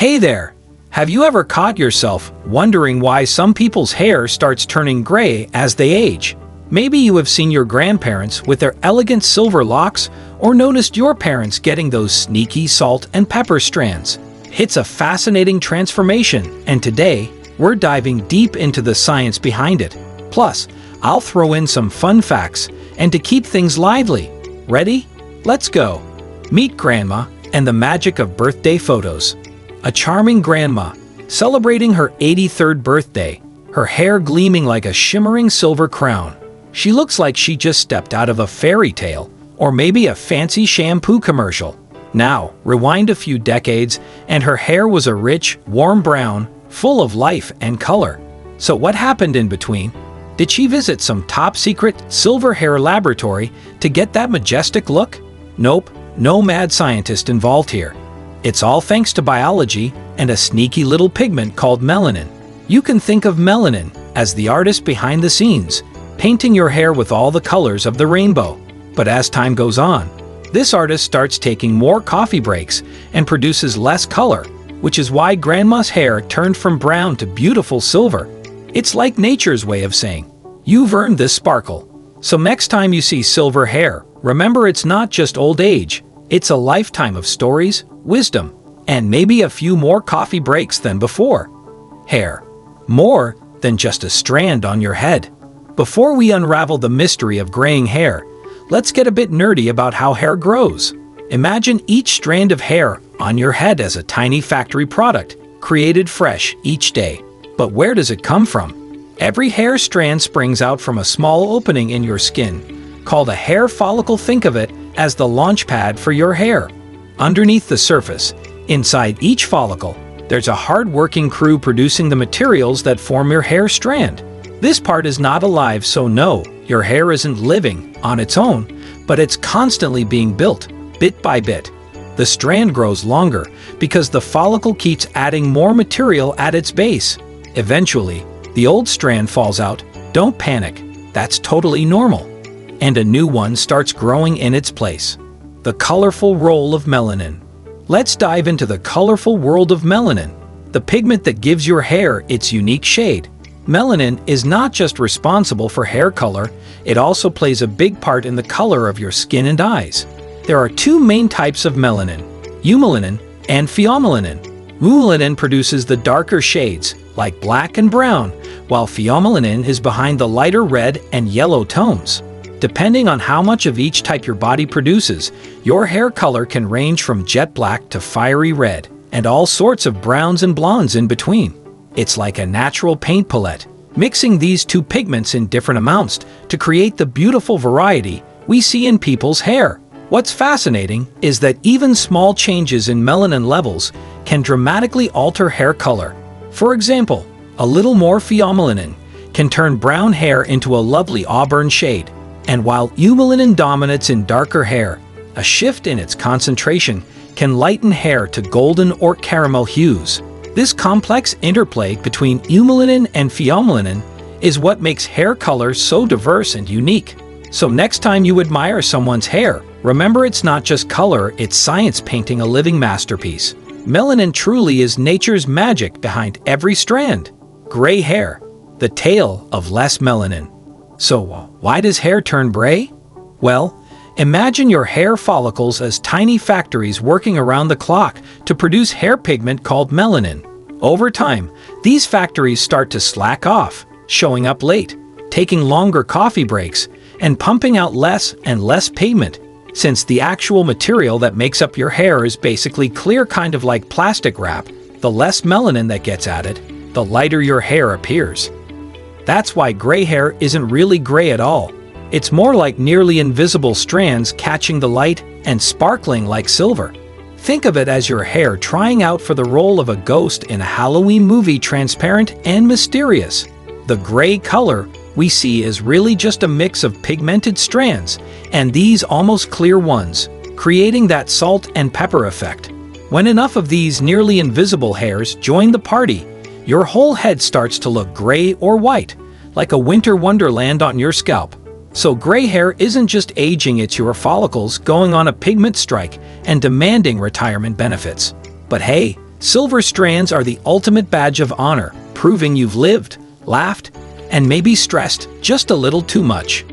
Hey there! Have you ever caught yourself wondering why some people's hair starts turning gray as they age? Maybe you have seen your grandparents with their elegant silver locks, or noticed your parents getting those sneaky salt and pepper strands. It's a fascinating transformation, and today, we're diving deep into the science behind it. Plus, I'll throw in some fun facts, and to keep things lively. Ready? Let's go! Meet Grandma and the magic of birthday photos. A charming grandma, celebrating her 83rd birthday, her hair gleaming like a shimmering silver crown. She looks like she just stepped out of a fairy tale, or maybe a fancy shampoo commercial. Now, rewind a few decades, and her hair was a rich, warm brown, full of life and color. So what happened in between? Did she visit some top-secret silver hair laboratory to get that majestic look? Nope, no mad scientist involved here. It's all thanks to biology and a sneaky little pigment called melanin. You can think of melanin as the artist behind the scenes, painting your hair with all the colors of the rainbow. But as time goes on, this artist starts taking more coffee breaks and produces less color, which is why Grandma's hair turned from brown to beautiful silver. It's like nature's way of saying, you've earned this sparkle. So next time you see silver hair, remember it's not just old age, it's a lifetime of stories, wisdom, and maybe a few more coffee breaks than before. Hair. More than just a strand on your head. Before we unravel the mystery of graying hair, let's get a bit nerdy about how hair grows. Imagine each strand of hair on your head as a tiny factory product, created fresh each day. But where does it come from? Every hair strand springs out from a small opening in your skin, called a hair follicle. Think of it as the launch pad for your hair. Underneath the surface, inside each follicle, there's a hard-working crew producing the materials that form your hair strand. This part is not alive, so no, your hair isn't living on its own, but it's constantly being built, bit by bit. The strand grows longer because the follicle keeps adding more material at its base. Eventually, the old strand falls out. Don't panic, that's totally normal. And a new one starts growing in its place. The colorful role of melanin. Let's dive into the colorful world of melanin, the pigment that gives your hair its unique shade. Melanin is not just responsible for hair color, it also plays a big part in the color of your skin and eyes. There are two main types of melanin, eumelanin and pheomelanin. Eumelanin produces the darker shades, like black and brown, while pheomelanin is behind the lighter red and yellow tones. Depending on how much of each type your body produces, your hair color can range from jet black to fiery red, and all sorts of browns and blondes in between. It's like a natural paint palette, mixing these two pigments in different amounts to create the beautiful variety we see in people's hair. What's fascinating is that even small changes in melanin levels can dramatically alter hair color. For example, a little more pheomelanin can turn brown hair into a lovely auburn shade. And while eumelanin dominates in darker hair, a shift in its concentration can lighten hair to golden or caramel hues. This complex interplay between eumelanin and pheomelanin is what makes hair color so diverse and unique. So next time you admire someone's hair, remember it's not just color, it's science painting a living masterpiece. Melanin truly is nature's magic behind every strand. Gray hair, the tale of less melanin. So why does hair turn gray? Well, imagine your hair follicles as tiny factories working around the clock to produce hair pigment called melanin. Over time, these factories start to slack off, showing up late, taking longer coffee breaks, and pumping out less and less pigment. Since the actual material that makes up your hair is basically clear, kind of like plastic wrap, the less melanin that gets added, the lighter your hair appears. That's why gray hair isn't really gray at all. It's more like nearly invisible strands catching the light and sparkling like silver. Think of it as your hair trying out for the role of a ghost in a Halloween movie, transparent and mysterious. The gray color we see is really just a mix of pigmented strands and these almost clear ones, creating that salt and pepper effect. When enough of these nearly invisible hairs join the party, your whole head starts to look gray or white, like a winter wonderland on your scalp. So gray hair isn't just aging, it's your follicles going on a pigment strike and demanding retirement benefits. But hey, Silver strands are the ultimate badge of honor, proving you've lived, laughed, and maybe stressed just a little too much.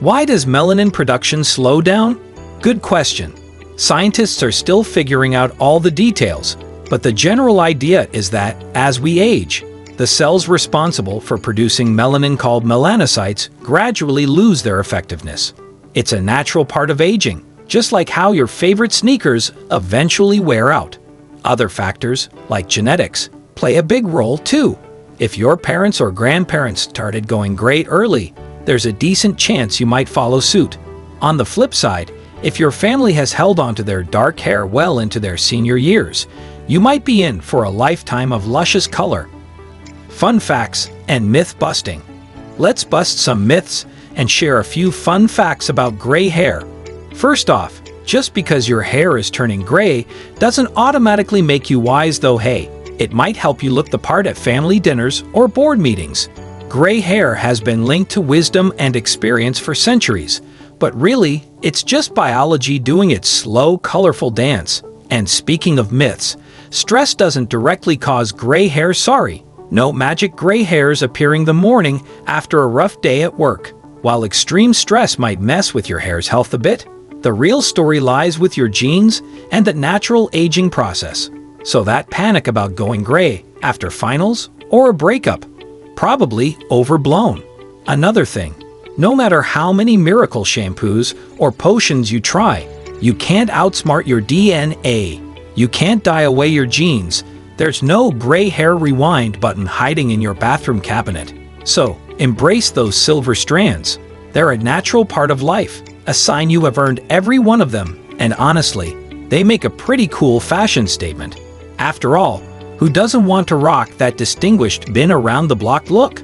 Why does melanin production slow down? Good question. Scientists are still figuring out all the details, but the general idea is that, as we age, the cells responsible for producing melanin called melanocytes gradually lose their effectiveness. It's a natural part of aging, just like how your favorite sneakers eventually wear out. Other factors, like genetics, play a big role too. If your parents or grandparents started going gray early, there's a decent chance you might follow suit. On the flip side, if your family has held on to their dark hair well into their senior years, you might be in for a lifetime of luscious color. Fun facts and myth busting. Let's bust some myths and share a few fun facts about gray hair. First off, just because your hair is turning gray doesn't automatically make you wise, though. Hey, it might help you look the part at family dinners or board meetings. Gray hair has been linked to wisdom and experience for centuries, but really, it's just biology doing its slow, colorful dance. And speaking of myths, stress doesn't directly cause gray hair. Sorry. No magic gray hairs appearing the morning after a rough day at work. While extreme stress might mess with your hair's health a bit, the real story lies with your genes and the natural aging process. So that panic about going gray after finals or a breakup, probably overblown. Another thing, no matter how many miracle shampoos or potions you try, you can't outsmart your DNA. You can't dye away your genes. There's no gray hair rewind button hiding in your bathroom cabinet. So, embrace those silver strands. They're a natural part of life, a sign you have earned every one of them, and honestly, they make a pretty cool fashion statement. After all, who doesn't want to rock that distinguished been-around-the-block look?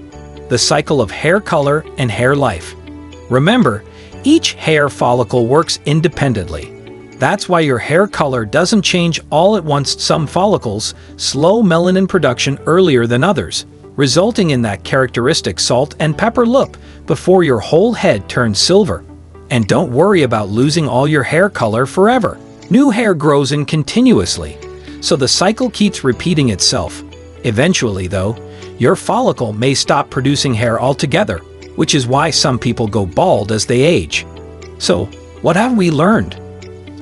The cycle of hair color and hair life. Remember, each hair follicle works independently. That's why your hair color doesn't change all at once. Some follicles slow melanin production earlier than others, resulting in that characteristic salt and pepper look before your whole head turns silver. And don't worry about losing all your hair color forever. New hair grows in continuously, so the cycle keeps repeating itself. Eventually, though, your follicle may stop producing hair altogether, which is why some people go bald as they age. So, what have we learned?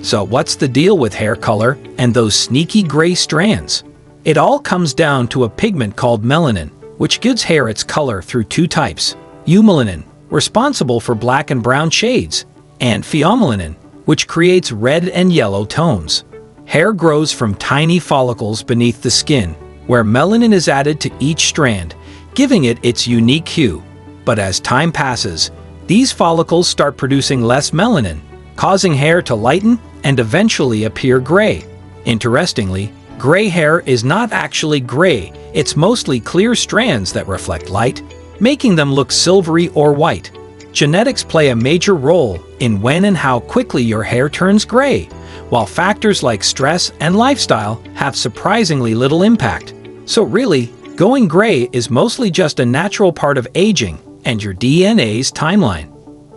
So what's the deal with hair color and those sneaky gray strands? It all comes down to a pigment called melanin, which gives hair its color through two types: eumelanin, responsible for black and brown shades, and pheomelanin, which creates red and yellow tones. Hair grows from tiny follicles beneath the skin, where melanin is added to each strand, giving it its unique hue. But as time passes, these follicles start producing less melanin, causing hair to lighten and eventually appear gray. Interestingly, gray hair is not actually gray, it's mostly clear strands that reflect light, making them look silvery or white. Genetics play a major role in when and how quickly your hair turns gray, while factors like stress and lifestyle have surprisingly little impact. So really, going gray is mostly just a natural part of aging and your DNA's timeline.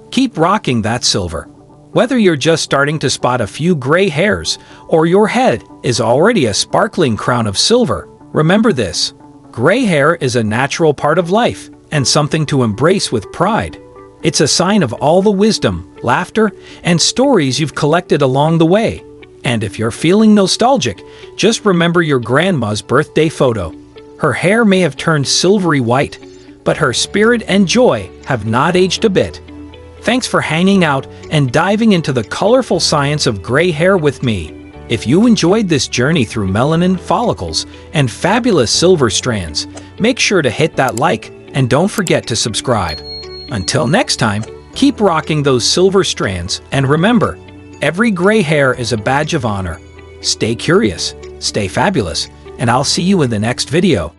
Keep rocking that silver. Whether you're just starting to spot a few gray hairs or your head is already a sparkling crown of silver, remember this: gray hair is a natural part of life and something to embrace with pride. It's a sign of all the wisdom, laughter, and stories you've collected along the way. And if you're feeling nostalgic, just remember your grandma's birthday photo. Her hair may have turned silvery white, but her spirit and joy have not aged a bit. Thanks for hanging out and diving into the colorful science of gray hair with me. If you enjoyed this journey through melanin, follicles, and fabulous silver strands, make sure to hit that like and don't forget to subscribe. Until next time, keep rocking those silver strands, and remember, every gray hair is a badge of honor. Stay curious, stay fabulous, and I'll see you in the next video.